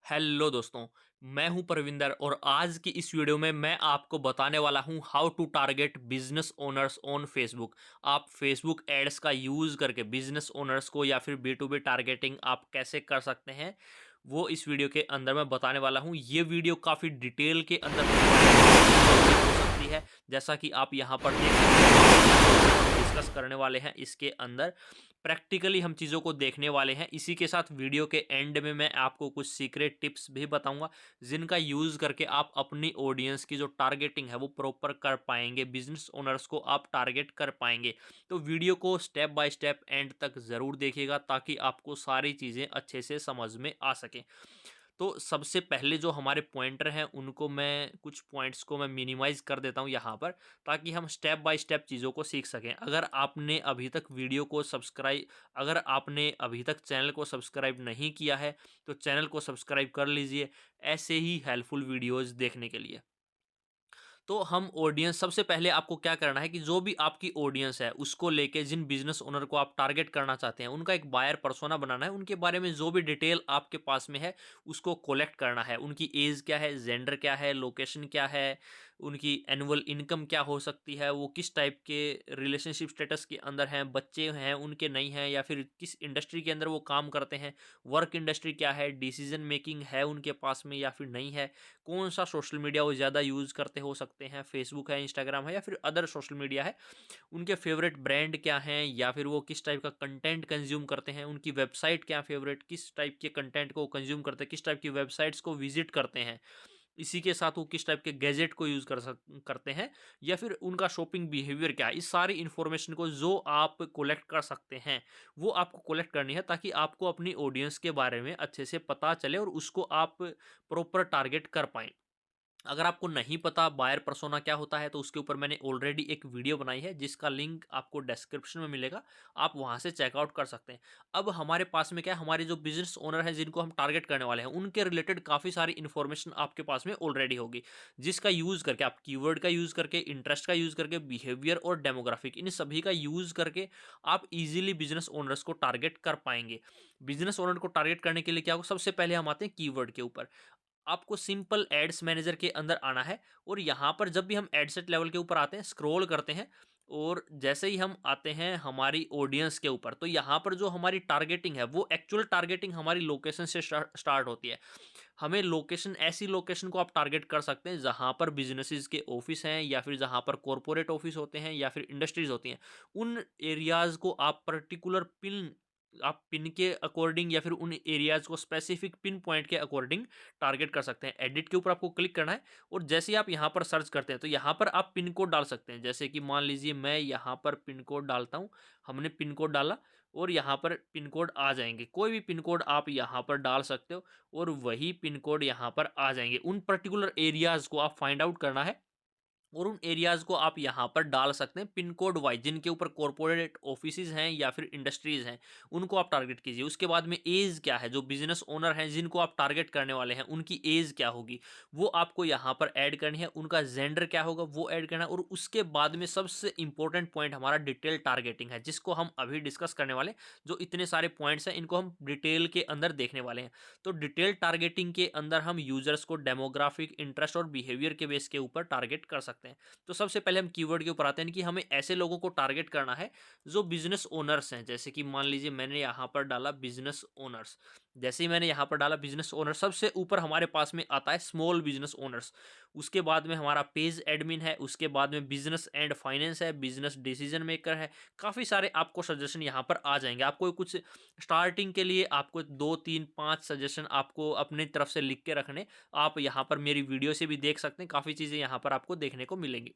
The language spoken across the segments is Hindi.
हेलो दोस्तों, मैं हूं परविंदर और आज की इस वीडियो में मैं आपको बताने वाला हूं how to target business owners on Facebook. आप फेसबुक एड्स का यूज़ करके बिजनेस ओनर्स को या फिर बी टू बी टारगेटिंग आप कैसे कर सकते हैं, वो इस वीडियो के अंदर मैं बताने वाला हूं। ये वीडियो काफ़ी डिटेल के अंदर हो सकती है, जैसा कि आप यहाँ पर देख सकते हैं डिस्कस करने वाले हैं इसके अंदर। प्रैक्टिकली हम चीज़ों को देखने वाले हैं। इसी के साथ वीडियो के एंड में मैं आपको कुछ सीक्रेट टिप्स भी बताऊंगा, जिनका यूज़ करके आप अपनी ऑडियंस की जो टारगेटिंग है वो प्रॉपर कर पाएंगे, बिजनेस ओनर्स को आप टारगेट कर पाएंगे। तो वीडियो को स्टेप बाय स्टेप एंड तक ज़रूर देखिएगा ताकि आपको सारी चीज़ें अच्छे से समझ में आ सकें। तो सबसे पहले जो हमारे पॉइंटर हैं उनको मैं कुछ पॉइंट्स को मैं मिनिमाइज़ कर देता हूँ यहाँ पर, ताकि हम स्टेप बाय स्टेप चीज़ों को सीख सकें। अगर आपने अभी तक चैनल को सब्सक्राइब नहीं किया है तो चैनल को सब्सक्राइब कर लीजिए, ऐसे ही हेल्पफुल वीडियोज़ देखने के लिए। तो हम ऑडियंस सबसे पहले आपको क्या करना है कि जो भी आपकी ऑडियंस है उसको लेके जिन बिजनेस ओनर को आप टारगेट करना चाहते हैं उनका एक बायर पर्सोना बनाना है। उनके बारे में जो भी डिटेल आपके पास में है उसको कलेक्ट करना है। उनकी एज क्या है, जेंडर क्या है, लोकेशन क्या है, उनकी एनुअल इनकम क्या हो सकती है, वो किस टाइप के रिलेशनशिप स्टेटस के अंदर हैं, बच्चे हैं उनके नहीं हैं, या फिर किस इंडस्ट्री के अंदर वो काम करते हैं, वर्क इंडस्ट्री क्या है, डिसीजन मेकिंग है उनके पास में या फिर नहीं है, कौन सा सोशल मीडिया वो ज़्यादा यूज़ करते हो सकते हैं, फेसबुक है, इंस्टाग्राम है या फिर अदर सोशल मीडिया है, उनके फेवरेट ब्रांड क्या हैं या फिर वो किस टाइप का कंटेंट कंज्यूम करते हैं, उनकी वेबसाइट क्या फेवरेट, किस टाइप के कंटेंट को कंज्यूम करते हैं, किस टाइप की वेबसाइट्स को विजिट करते हैं, इसी के साथ वो किस टाइप के गैजेट को यूज़ करते हैं, या फिर उनका शॉपिंग बिहेवियर क्या है। इस सारी इन्फॉर्मेशन को जो आप कलेक्ट कर सकते हैं वो आपको कलेक्ट करनी है, ताकि आपको अपनी ऑडियंस के बारे में अच्छे से पता चले और उसको आप प्रॉपर टारगेट कर पाएँ। अगर आपको नहीं पता बायर पर्सोना क्या होता है तो उसके ऊपर मैंने ऑलरेडी एक वीडियो बनाई है जिसका लिंक आपको डिस्क्रिप्शन में मिलेगा, आप वहां से चेकआउट कर सकते हैं। अब हमारे पास में क्या है, हमारे जो बिजनेस ओनर हैं जिनको हम टारगेट करने वाले हैं उनके रिलेटेड काफ़ी सारी इन्फॉर्मेशन आपके पास में ऑलरेडी होगी, जिसका यूज़ करके आप कीवर्ड का यूज़ करके, इंटरेस्ट का यूज़ करके, बिहेवियर और डेमोग्राफिक, इन सभी का यूज़ करके आप इजीली बिजनेस ओनर्स को टारगेट कर पाएंगे। बिजनेस ओनर को टारगेट करने के लिए क्या होगा, सबसे पहले हम आते हैं कीवर्ड के ऊपर। आपको सिंपल एड्स मैनेजर के अंदर आना है और यहाँ पर जब भी हम एडसेट लेवल के ऊपर आते हैं, स्क्रॉल करते हैं, और जैसे ही हम आते हैं हमारी ऑडियंस के ऊपर, तो यहाँ पर जो हमारी टारगेटिंग है वो एक्चुअल टारगेटिंग हमारी लोकेशन से स्टार्ट होती है। हमें लोकेशन, ऐसी लोकेशन को आप टारगेट कर सकते हैं जहाँ पर बिजनेसेस के ऑफिस हैं या फिर जहाँ पर कॉरपोरेट ऑफिस होते हैं या फिर इंडस्ट्रीज होती हैं। उन एरियाज को आप पर्टिकुलर पिन के अकॉर्डिंग या फिर उन एरियाज को स्पेसिफिक पिन पॉइंट के अकॉर्डिंग टारगेट कर सकते हैं। एडिट के ऊपर आपको क्लिक करना है और जैसे ही आप यहाँ पर सर्च करते हैं तो यहाँ पर आप पिन कोड डाल सकते हैं। जैसे कि मान लीजिए मैं यहाँ पर पिन कोड डालता हूँ, हमने पिन कोड डाला और यहाँ पर पिन कोड आ जाएंगे। कोई भी पिन कोड आप यहाँ पर डाल सकते हो और वही पिन कोड यहाँ पर आ जाएंगे। उन पर्टिकुलर एरियाज को आप फाइंड आउट करना है और उन एरियाज को आप यहाँ पर डाल सकते हैं पिन कोड वाइज, जिनके ऊपर कॉरपोरेट ऑफिसेज हैं या फिर इंडस्ट्रीज हैं उनको आप टारगेट कीजिए। उसके बाद में एज क्या है, जो बिजनेस ओनर हैं जिनको आप टारगेट करने वाले हैं उनकी एज क्या होगी वो आपको यहाँ पर ऐड करनी है। उनका जेंडर क्या होगा वो ऐड करना है। और उसके बाद में सबसे इंपॉर्टेंट पॉइंट हमारा डिटेल टारगेटिंग है, जिसको हम अभी डिस्कस करने वाले हैं। जो इतने सारे पॉइंट्स हैं इनको हम डिटेल के अंदर देखने वाले हैं। तो डिटेल टारगेटिंग के अंदर हम यूजर्स को डेमोग्राफिक, इंटरेस्ट और बिहेवियर के बेस के ऊपर टारगेट कर सकते हैं। तो सबसे पहले हम कीवर्ड के ऊपर आते हैं कि हमें ऐसे लोगों को टारगेट करना है जो बिजनेस ओनर्स हैं। जैसे कि मान लीजिए मैंने यहाँ पर डाला बिजनेस ओनर्स। जैसे ही मैंने यहाँ पर डाला बिजनेस ओनर, सबसे ऊपर हमारे पास में आता है स्मॉल बिजनेस ओनर्स। उसके बाद में हमारा पेज एडमिन है, उसके बाद में बिजनेस एंड फाइनेंस है, बिजनेस डिसीजन मेकर है। काफ़ी सारे आपको सजेशन यहाँ पर आ जाएंगे। आपको कुछ स्टार्टिंग के लिए आपको 2 3 5 सजेशन आपको अपनी तरफ से लिख के रखने, आप यहाँ पर मेरी वीडियो से भी देख सकते हैं। काफ़ी चीज़ें यहाँ पर आपको देखने को मिलेंगी।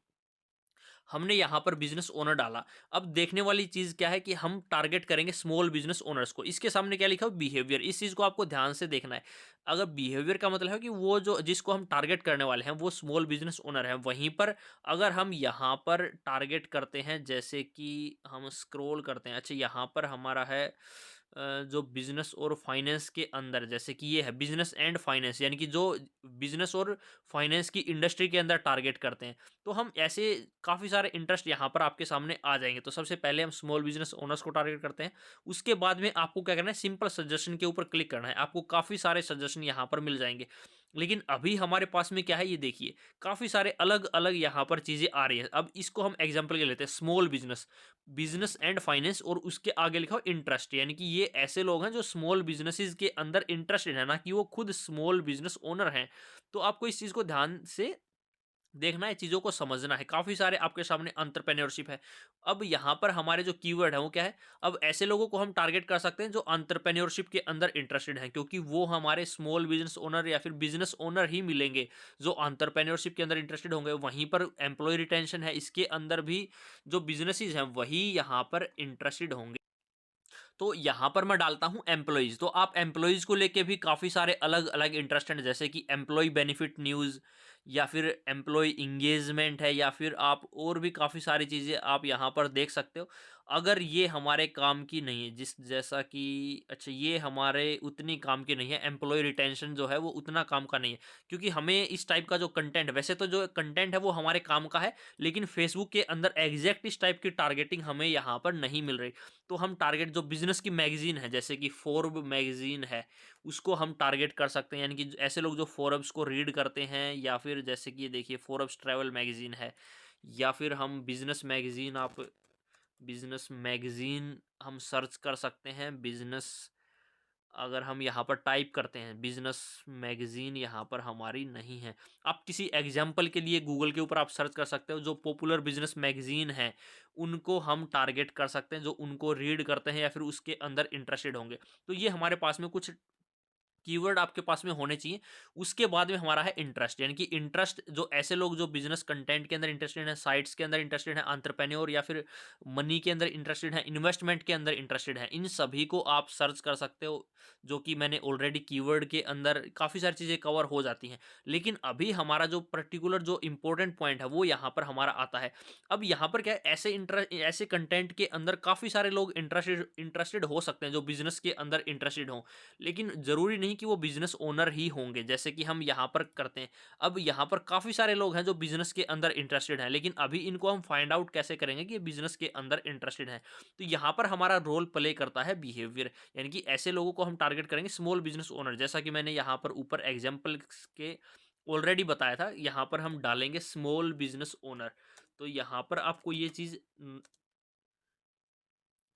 हमने यहाँ पर बिजनेस ओनर डाला। अब देखने वाली चीज़ क्या है कि हम टारगेट करेंगे स्मॉल बिजनेस ओनर्स को। इसके सामने क्या लिखा हो, बिहेवियर। इस चीज़ को आपको ध्यान से देखना है। अगर बिहेवियर का मतलब है कि वो जो जिसको हम टारगेट करने वाले हैं वो स्मॉल बिजनेस ओनर है, वहीं पर अगर हम यहाँ पर टारगेट करते हैं, जैसे कि हम स्क्रॉल करते हैं, अच्छा यहाँ पर हमारा है जो बिज़नेस और फाइनेंस के अंदर, जैसे कि ये है बिज़नेस एंड फाइनेंस, यानी कि जो बिज़नेस और फाइनेंस की इंडस्ट्री के अंदर टारगेट करते हैं। तो हम ऐसे काफ़ी सारे इंटरेस्ट यहाँ पर आपके सामने आ जाएँगे। तो सबसे पहले हम स्मॉल बिज़नेस ओनर्स को टारगेट करते हैं। उसके बाद में आपको क्या करना है, सिंपल सजेशन के ऊपर क्लिक करना है। आपको काफ़ी सारे सजेशन यहाँ पर मिल जाएँगे। लेकिन अभी हमारे पास में क्या है, ये देखिए, काफ़ी सारे अलग-अलग यहाँ पर चीज़ें आ रही हैं। अब इसको हम एग्ज़ाम्पल के लेते हैं, small business, business and finance और उसके आगे लिखा हो इंटरेस्ट, यानी कि ये ऐसे लोग हैं जो स्मॉल बिज़नेसेस के अंदर इंटरेस्टेड है, ना कि वो खुद स्मॉल बिज़नेस ओनर हैं। तो आपको इस चीज़ को ध्यान से देखना है, चीज़ों को समझना है। काफ़ी सारे आपके सामने एंटरप्रेन्योरशिप है। अब यहाँ पर हमारे जो कीवर्ड है वो क्या है? अब ऐसे लोगों को हम टारगेट कर सकते हैं जो एंटरप्रेन्योरशिप के अंदर इंटरेस्टेड हैं, क्योंकि वो हमारे स्मॉल बिज़नेस ओनर या फिर बिज़नेस ओनर ही मिलेंगे जो एंटरप्रेन्योरशिप के अंदर इंटरेस्टेड होंगे। वहीं पर एम्प्लॉयी रिटेंशन है, इसके अंदर भी जो बिज़नेसेस हैं वही यहाँ पर इंटरेस्टेड होंगे। तो यहाँ पर मैं डालता हूँ एम्प्लॉइज़, तो आप एम्प्लॉइज़ को लेके भी काफ़ी सारे अलग-अलग इंटरेस्ट हैं, जैसे कि एम्प्लॉयी बेनिफिट न्यूज़ या फिर एम्प्लॉयी एंगेजमेंट है, या फिर आप और भी काफ़ी सारी चीज़ें आप यहाँ पर देख सकते हो। अगर ये हमारे काम की नहीं है, जिस जैसा कि अच्छा, ये हमारे उतनी काम की नहीं है, एम्प्लॉयी रिटेंशन जो है वो उतना काम का नहीं है, क्योंकि हमें इस टाइप का जो कंटेंट, वैसे तो जो कंटेंट है वो हमारे काम का है, लेकिन फेसबुक के अंदर एग्जैक्ट इस टाइप की टारगेटिंग हमें यहाँ पर नहीं मिल रही। तो हम टारगेट जो बिज़नेस की मैगज़ीन है, जैसे कि फोर्ब मैगज़ीन है, उसको हम टारगेट कर सकते हैं, यानी कि ऐसे लोग जो फोर्ब्स को रीड करते हैं, या फिर जैसे कि ये देखिए फोर्ब्स ट्रैवल मैगज़ीन है, या फिर हम बिज़नेस मैगज़ीन हम सर्च कर सकते हैं। बिज़नेस, अगर हम यहाँ पर टाइप करते हैं बिज़नेस मैगज़ीन, यहाँ पर हमारी नहीं है। आप किसी एग्ज़ाम्पल के लिए गूगल के ऊपर आप सर्च कर सकते हो, जो पॉपुलर बिज़नेस मैगज़ीन हैं, उनको हम टारगेट कर सकते हैं, जो उनको रीड करते हैं या फिर उसके अंदर इंटरेस्टेड होंगे। तो ये हमारे पास में कुछ कीवर्ड आपके पास में होने चाहिए। उसके बाद में हमारा है इंटरेस्ट, यानी कि इंटरेस्ट, जो ऐसे लोग जो बिज़नेस कंटेंट के अंदर इंटरेस्टेड हैं, साइट्स के अंदर इंटरेस्टेड हैं, एंटरप्रेन्योर या फिर मनी के अंदर इंटरेस्टेड हैं, इन्वेस्टमेंट के अंदर इंटरेस्टेड हैं, इन सभी को आप सर्च कर सकते हो, जो कि मैंने ऑलरेडी कीवर्ड के अंदर काफ़ी सारी चीज़ें कवर हो जाती हैं। लेकिन अभी हमारा जो पर्टिकुलर जो इम्पोर्टेंट पॉइंट है वो यहाँ पर हमारा आता है। अब यहाँ पर क्या है, ऐसे कंटेंट के अंदर काफ़ी सारे लोग इंटरेस्टेड इंटरेस्टेड हो सकते हैं जो बिज़नेस के अंदर इंटरेस्टेड हों। लेकिन ज़रूरी नहीं कि वो बिज़नेस ओनर ही होंगे, जैसे कि हम यहाँ पर करते हैं। अब यहाँ पर काफ़ी सारे लोग हैं जो बिज़नेस के अंदर इंटरेस्टेड हैं, लेकिन अभी इनको हम फाइंड आउट कैसे करेंगे कि ये बिज़नेस के अंदर इंटरेस्टेड हैं। तो यहाँ पर हमारा रोल प्ले करता है बिहेवियर, यानी कि ऐसे लोगों को हम टारगेट करेंगे, स्मॉल बिज़नेस ओनर, जैसा कि मैंने यहाँ पर ऊपर एग्ज़ाम्पल्स के ऑलरेडी बताया था। यहाँ पर हम डालेंगे स्मॉल बिज़नेस ओनर। तो यहाँ पर आपको ये चीज़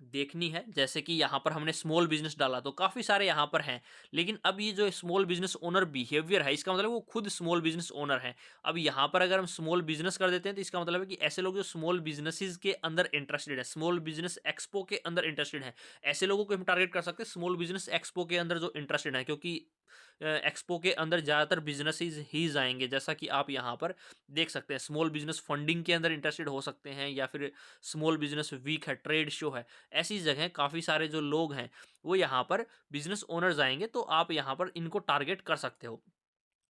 देखनी है, जैसे कि यहाँ पर हमने स्मॉल बिज़नेस डाला तो काफ़ी सारे यहाँ पर हैं। लेकिन अब ये जो स्मॉल बिज़नेस ओनर बिहेवियर है, इसका मतलब वो खुद स्मॉल बिज़नेस ओनर हैं। अब यहाँ पर अगर हम स्मॉल बिज़नेस कर देते हैं, तो इसका मतलब है कि ऐसे लोग जो स्मॉल बिज़नेसेस के अंदर इंटरेस्टेड है, स्मॉल बिज़नेस एक्सपो के अंदर इंटरेस्टेड हैं, ऐसे लोगों को हम टारगेट कर सकते हैं स्मॉल बिज़नेस एक्सपो के अंदर जो इंटरेस्टेड हैं, क्योंकि एक्सपो के अंदर ज़्यादातर बिज़नेसेस ही जाएँगे, जैसा कि आप यहाँ पर देख सकते हैं। स्मॉल बिज़नेस फंडिंग के अंदर इंटरेस्टेड हो सकते हैं, या फिर स्मॉल बिज़नेस वीक है, ट्रेड शो है। ऐसी जगह काफ़ी सारे जो लोग हैं, वो यहाँ पर बिज़नेस ओनर्स आएँगे, तो आप यहाँ पर इनको टारगेट कर सकते हो।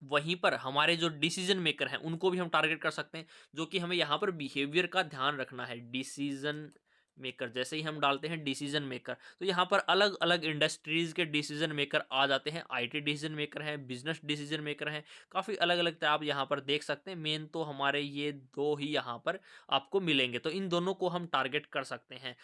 वहीं पर हमारे जो डिसीज़न मेकर हैं, उनको भी हम टारगेट कर सकते हैं, जो कि हमें यहाँ पर बिहेवियर का ध्यान रखना है। डिसीज़न मेकर, जैसे ही हम डालते हैं डिसीज़न मेकर, तो यहाँ पर अलग-अलग इंडस्ट्रीज़ के डिसीज़न मेकर आ जाते हैं। आईटी डिसीज़न मेकर हैं, बिज़नेस डिसीज़न मेकर हैं, काफ़ी अलग-अलग आप यहाँ पर देख सकते हैं। मेन तो हमारे ये 2 ही यहाँ पर आपको मिलेंगे, तो इन दोनों को हम टारगेट कर सकते हैं।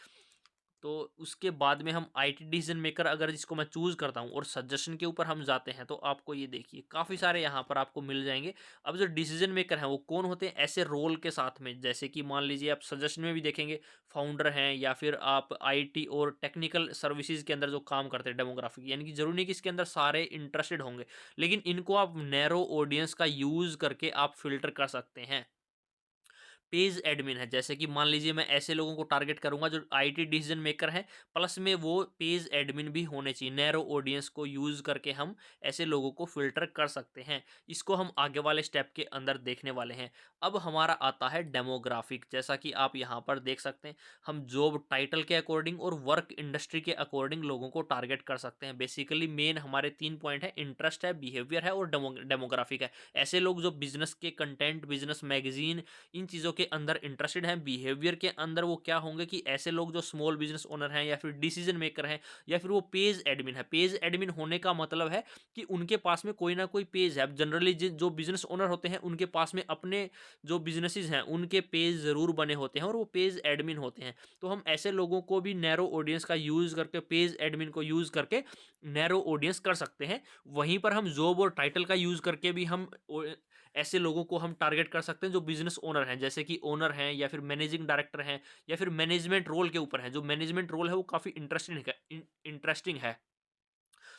तो उसके बाद में हम आईटी डिसीजन मेकर, अगर इसको मैं चूज़ करता हूँ और सजेशन के ऊपर हम जाते हैं, तो आपको ये देखिए काफ़ी सारे यहाँ पर आपको मिल जाएँगे। अब जो डिसीजन मेकर हैं वो कौन होते हैं? ऐसे रोल के साथ में, जैसे कि मान लीजिए आप सजेशन में भी देखेंगे फाउंडर हैं, या फिर आप आईटी और टेक्निकल सर्विसेज़ के अंदर जो काम करते हैं डेमोग्राफिक, यानी कि ज़रूरी नहीं कि इसके अंदर सारे इंटरेस्टेड होंगे। लेकिन इनको आप नैरो ऑडियंस का यूज़ करके आप फ़िल्टर कर सकते हैं। पेज एडमिन है, जैसे कि मान लीजिए मैं ऐसे लोगों को टारगेट करूंगा जो आईटी डिसीजन मेकर हैं, प्लस में वो पेज एडमिन भी होने चाहिए। नैरो ऑडियंस को यूज करके हम ऐसे लोगों को फिल्टर कर सकते हैं। इसको हम आगे वाले स्टेप के अंदर देखने वाले हैं। अब हमारा आता है डेमोग्राफिक, जैसा कि आप यहाँ पर देख सकते हैं। हम जॉब टाइटल के अकॉर्डिंग और वर्क इंडस्ट्री के अकॉर्डिंग लोगों को टारगेट कर सकते हैं। बेसिकली मेन हमारे 3 पॉइंट है, इंटरेस्ट है, बिहेवियर है और डेमोग्राफिक है। ऐसे लोग जो बिजनेस के कंटेंट, बिजनेस मैगजीन, इन चीज़ों के अंदर इंटरेस्टेड हैं। बिहेवियर के अंदर वो क्या होंगे कि ऐसे लोग जो स्मॉल बिजनेस ओनर हैं या फिर डिसीजन मेकर हैं या फिर वो पेज एडमिन है। पेज एडमिन होने का मतलब है कि उनके पास में कोई ना कोई पेज है। जनरली जो बिजनेस ओनर होते हैं उनके पास में अपने जो बिजनेसेस हैं उनके पेज ज़रूर बने होते हैं और वो पेज एडमिन होते हैं। तो हम ऐसे लोगों को भी नैरो ऑडियंस का यूज़ करके, पेज एडमिन को यूज़ करके नैरो ऑडियंस कर सकते हैं। वहीं पर हम जॉब और टाइटल का यूज़ करके भी हम ऐसे लोगों को हम टारगेट कर सकते हैं जो बिजनेस ओनर हैं, जैसे कि ओनर हैं या फिर मैनेजिंग डायरेक्टर हैं या फिर मैनेजमेंट रोल के ऊपर हैं। जो मैनेजमेंट रोल है वो काफ़ी इंटरेस्टिंग है।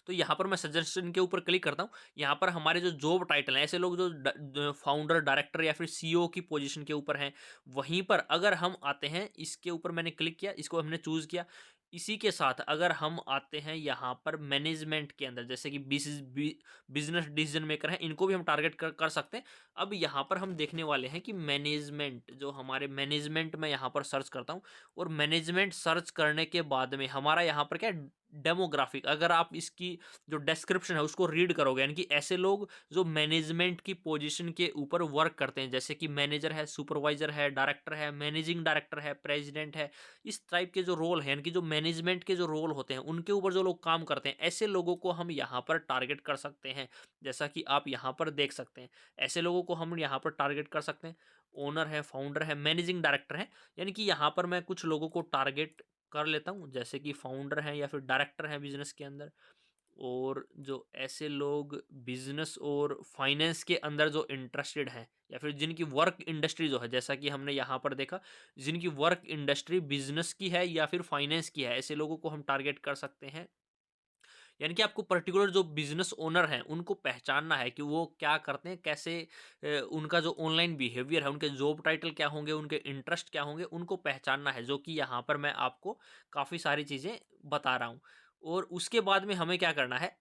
तो यहाँ पर मैं सजेशन के ऊपर क्लिक करता हूँ। यहाँ पर हमारे जो जॉब टाइटल हैं, ऐसे लोग जो फाउंडर, डायरेक्टर या फिर सीईओ की पोजीशन के ऊपर हैं, वहीं पर अगर हम आते हैं, इसके ऊपर मैंने क्लिक किया, इसको हमने चूज़ किया। इसी के साथ अगर हम आते हैं यहाँ पर मैनेजमेंट के अंदर, जैसे कि बिजनेस डिसीजन मेकर हैं, इनको भी हम टारगेट कर सकते हैं। अब यहाँ पर हम देखने वाले हैं कि मैनेजमेंट, जो हमारे मैनेजमेंट में यहाँ पर सर्च करता हूँ और मैनेजमेंट सर्च करने के बाद में हमारा यहाँ पर क्या है, डेमोग्राफिक। अगर आप इसकी जो डिस्क्रिप्शन है उसको रीड करोगे, यानी कि ऐसे लोग जो मैनेजमेंट की पोजीशन के ऊपर वर्क करते हैं, जैसे कि मैनेजर है, सुपरवाइजर है, डायरेक्टर है, मैनेजिंग डायरेक्टर है, प्रेसिडेंट है, इस टाइप के जो रोल हैं, यानी कि जो मैनेजमेंट के जो रोल होते हैं उनके ऊपर जो लोग काम करते हैं, ऐसे लोगों को हम यहाँ पर टारगेट कर सकते हैं। जैसा कि आप यहाँ पर देख सकते हैं, ऐसे लोगों को हम यहाँ पर टारगेट कर सकते हैं। ओनर है, फाउंडर है, मैनेजिंग डायरेक्टर है, यानी कि यहाँ पर मैं कुछ लोगों को टारगेट कर लेता हूँ, जैसे कि फाउंडर हैं या फिर डायरेक्टर हैं बिजनेस के अंदर। और जो ऐसे लोग बिजनेस और फाइनेंस के अंदर जो इंटरेस्टेड हैं या फिर जिनकी वर्क इंडस्ट्री जो है, जैसा कि हमने यहाँ पर देखा, जिनकी वर्क इंडस्ट्री बिजनेस की है या फिर फाइनेंस की है, ऐसे लोगों को हम टारगेट कर सकते हैं। यानी कि आपको पर्टिकुलर जो बिजनेस ओनर हैं उनको पहचानना है कि वो क्या करते हैं, कैसे उनका जो ऑनलाइन बिहेवियर है, उनके जॉब टाइटल क्या होंगे, उनके इंटरेस्ट क्या होंगे, उनको पहचानना है, जो कि यहाँ पर मैं आपको काफ़ी सारी चीज़ें बता रहा हूँ। और उसके बाद में हमें क्या करना है,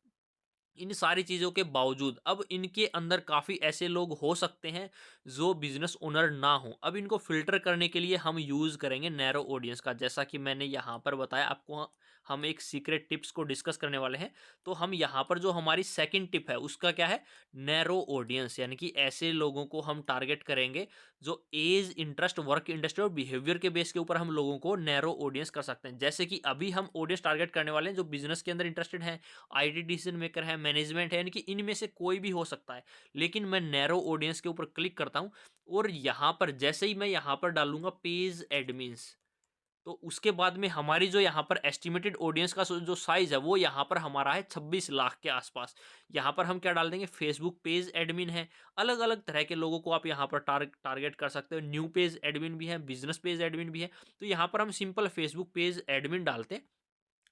इन सारी चीज़ों के बावजूद अब इनके अंदर काफ़ी ऐसे लोग हो सकते हैं जो बिजनेस ओनर ना हो। अब इनको फिल्टर करने के लिए हम यूज़ करेंगे नैरो ऑडियंस का, जैसा कि मैंने यहाँ पर बताया आपको। हम एक सीक्रेट टिप्स को डिस्कस करने वाले हैं। तो हम यहाँ पर जो हमारी सेकंड टिप है उसका क्या है, नैरो ऑडियंस, यानी कि ऐसे लोगों को हम टारगेट करेंगे जो एज, इंटरेस्ट, वर्क इंडस्ट्री और बिहेवियर के बेस के ऊपर हम लोगों को नैरो ऑडियंस कर सकते हैं। जैसे कि अभी हम ऑडियंस टारगेट करने वाले हैं जो बिजनेस के अंदर इंटरेस्टेड हैं, आईटी डिसीजन मेकर है, मैनेजमेंट है, यानी कि इनमें से कोई भी हो सकता है। लेकिन मैं नैरो ऑडियंस के ऊपर क्लिक करता हूं और यहां पर जैसे ही मैं यहां पर डालूंगा पेज एडमिन्स, तो उसके बाद में हमारी जो यहाँ पर एस्टिमेटेड ऑडियंस का जो साइज है वो यहाँ पर हमारा है 26 लाख के आसपास। यहाँ पर हम क्या डाल देंगे, फेसबुक पेज एडमिन है। अलग अलग तरह के लोगों को आप यहाँ पर टारगेट कर सकते हो। न्यू पेज एडमिन भी है, बिजनेस पेज एडमिन भी है। तो यहाँ पर हम सिंपल फेसबुक पेज एडमिन डालते हैं,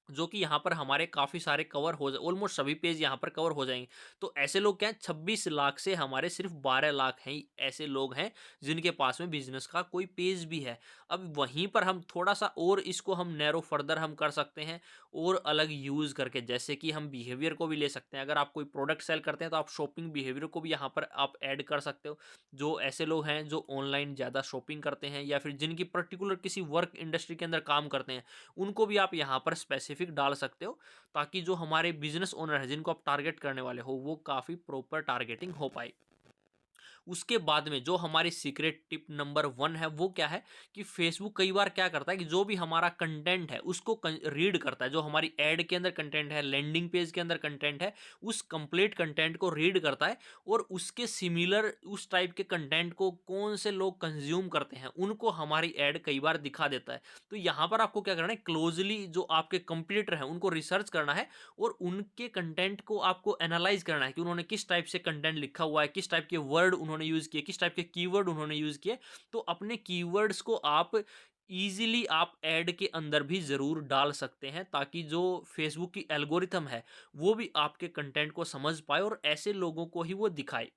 जो कि यहाँ पर हमारे काफ़ी सारे कवर हो जाए, ऑलमोस्ट सभी पेज यहाँ पर कवर हो जाएंगे। तो ऐसे लोग क्या है, 26 लाख से हमारे सिर्फ 12 लाख हैं ऐसे लोग हैं जिनके पास में बिजनेस का कोई पेज भी है। अब वहीं पर हम थोड़ा सा और इसको हम नैरो फर्दर हम कर सकते हैं और अलग यूज़ करके, जैसे कि हम बिहेवियर को भी ले सकते हैं। अगर आप कोई प्रोडक्ट सेल करते हैं तो आप शॉपिंग बिहेवियर को भी यहाँ पर आप ऐड कर सकते हो। जो ऐसे लोग हैं जो ऑनलाइन ज़्यादा शॉपिंग करते हैं या फिर जिनकी पर्टिकुलर किसी वर्क इंडस्ट्री के अंदर काम करते हैं, उनको भी आप यहाँ पर स्पेसिफिक डाल सकते हो, ताकि जो हमारे बिजनेस ओनर हैं जिनको आप टारगेट करने वाले हो वो काफ़ी प्रॉपर टारगेटिंग हो पाए। उसके बाद में जो हमारी सीक्रेट टिप नंबर 1 है वो क्या है कि फेसबुक कई बार क्या करता है कि जो भी हमारा कंटेंट है उसको रीड करता है। जो हमारी एड के अंदर कंटेंट है, लैंडिंग पेज के अंदर कंटेंट है, उस कंप्लीट कंटेंट को रीड करता है और उसके सिमिलर उस टाइप के कंटेंट को कौन से लोग कंज्यूम करते हैं उनको हमारी एड कई बार दिखा देता है। तो यहाँ पर आपको क्या करना है, क्लोजली जो आपके कंपटीटर हैं उनको रिसर्च करना है और उनके कंटेंट को आपको एनालाइज करना है कि उन्होंने किस टाइप से कंटेंट लिखा हुआ है, किस टाइप के वर्ड उन्होंने यूज़ किए, किस टाइप के कीवर्ड उन्होंने यूज़ किए। तो अपने कीवर्ड्स को आप ईज़िली आप ऐड के अंदर भी ज़रूर डाल सकते हैं, ताकि जो फेसबुक की एल्गोरिथम है वो भी आपके कंटेंट को समझ पाए और ऐसे लोगों को ही वो दिखाए।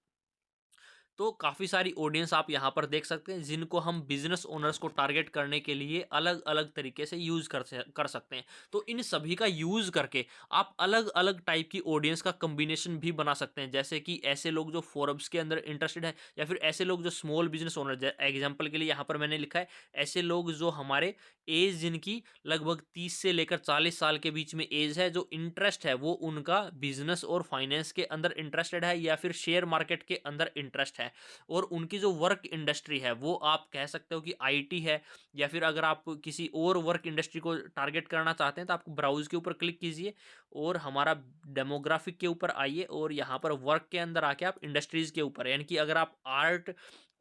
तो काफ़ी सारी ऑडियंस आप यहाँ पर देख सकते हैं जिनको हम बिजनेस ओनर्स को टारगेट करने के लिए अलग अलग तरीके से यूज़ कर सकते हैं। तो इन सभी का यूज़ करके आप अलग अलग टाइप की ऑडियंस का कम्बिनेशन भी बना सकते हैं, जैसे कि ऐसे लोग जो फोरब्स के अंदर इंटरेस्टेड हैं या फिर ऐसे लोग जो स्मॉल बिजनेस ओनर, एग्जाम्पल के लिए यहाँ पर मैंने लिखा है ऐसे लोग जो हमारे एज जिनकी लगभग 30 से लेकर 40 साल के बीच में एज है, जो इंटरेस्ट है वो उनका बिजनेस और फाइनेंस के अंदर इंटरेस्टेड है या फिर शेयर मार्केट के अंदर इंटरेस्ट है। है और उनकी जो वर्क इंडस्ट्री है वो आप कह सकते हो कि आईटी है, या फिर अगर आप किसी और वर्क इंडस्ट्री को टारगेट करना चाहते हैं तो आप ब्राउज़ के ऊपर क्लिक कीजिए और हमारा डेमोग्राफिक के ऊपर आइए और यहाँ पर वर्क के अंदर आके आप इंडस्ट्रीज़ के ऊपर, यानी कि अगर आप आर्ट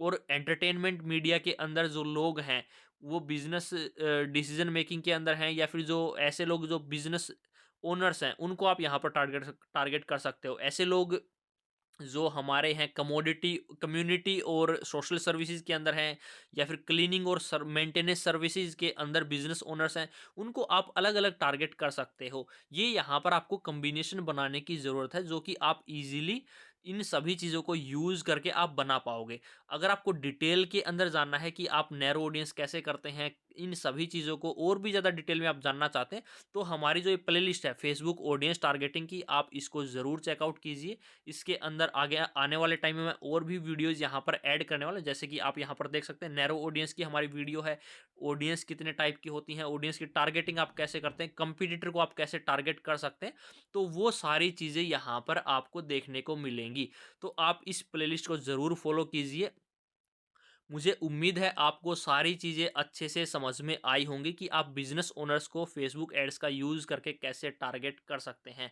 और एंटरटेनमेंट मीडिया के अंदर जो लोग हैं वो बिजनेस डिसीजन मेकिंग के अंदर हैं, या फिर जो ऐसे लोग जो बिजनेस ओनर्स हैं उनको आप यहाँ पर टारगेट टारगेट कर सकते हो। ऐसे लोग जो हमारे हैं कमोडिटी कम्युनिटी और सोशल सर्विसेज के अंदर हैं, या फिर क्लीनिंग और मेंटेनेंस सर्विसेज के अंदर बिजनेस ओनर्स हैं, उनको आप अलग अलग टारगेट कर सकते हो। ये यहाँ पर आपको कम्बिनेशन बनाने की ज़रूरत है जो कि आप इजीली इन सभी चीज़ों को यूज़ करके आप बना पाओगे। अगर आपको डिटेल के अंदर जानना है कि आप नैरो ऑडियंस कैसे करते हैं, इन सभी चीज़ों को और भी ज़्यादा डिटेल में आप जानना चाहते हैं, तो हमारी जो ये प्लेलिस्ट है फेसबुक ऑडियंस टारगेटिंग की, आप इसको ज़रूर चेकआउट कीजिए। इसके अंदर आगे आने वाले टाइम में मैं और भी वीडियोस यहाँ पर ऐड करने वाला हूं, जैसे कि आप यहाँ पर देख सकते हैं नैरो ऑडियंस की हमारी वीडियो है, ऑडियंस कितने टाइप की होती हैं, ऑडियंस की टारगेटिंग आप कैसे करते हैं, कंपटीटर को आप कैसे टारगेट कर सकते हैं, तो वो सारी चीज़ें यहाँ पर आपको देखने को मिलेंगी। तो आप इस प्लेलिस्ट को ज़रूर फॉलो कीजिए। मुझे उम्मीद है आपको सारी चीज़ें अच्छे से समझ में आई होंगी कि आप बिजनेस ओनर्स को फेसबुक एड्स का यूज़ करके कैसे टारगेट कर सकते हैं।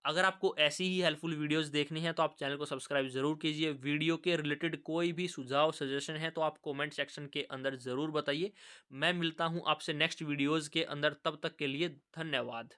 अगर आपको ऐसी ही हेल्पफुल वीडियोस देखनी है तो आप चैनल को सब्सक्राइब ज़रूर कीजिए। वीडियो के रिलेटेड कोई भी सुझाव सजेशन है तो आप कमेंट सेक्शन के अंदर ज़रूर बताइए। मैं मिलता हूं आपसे नेक्स्ट वीडियोस के अंदर, तब तक के लिए धन्यवाद।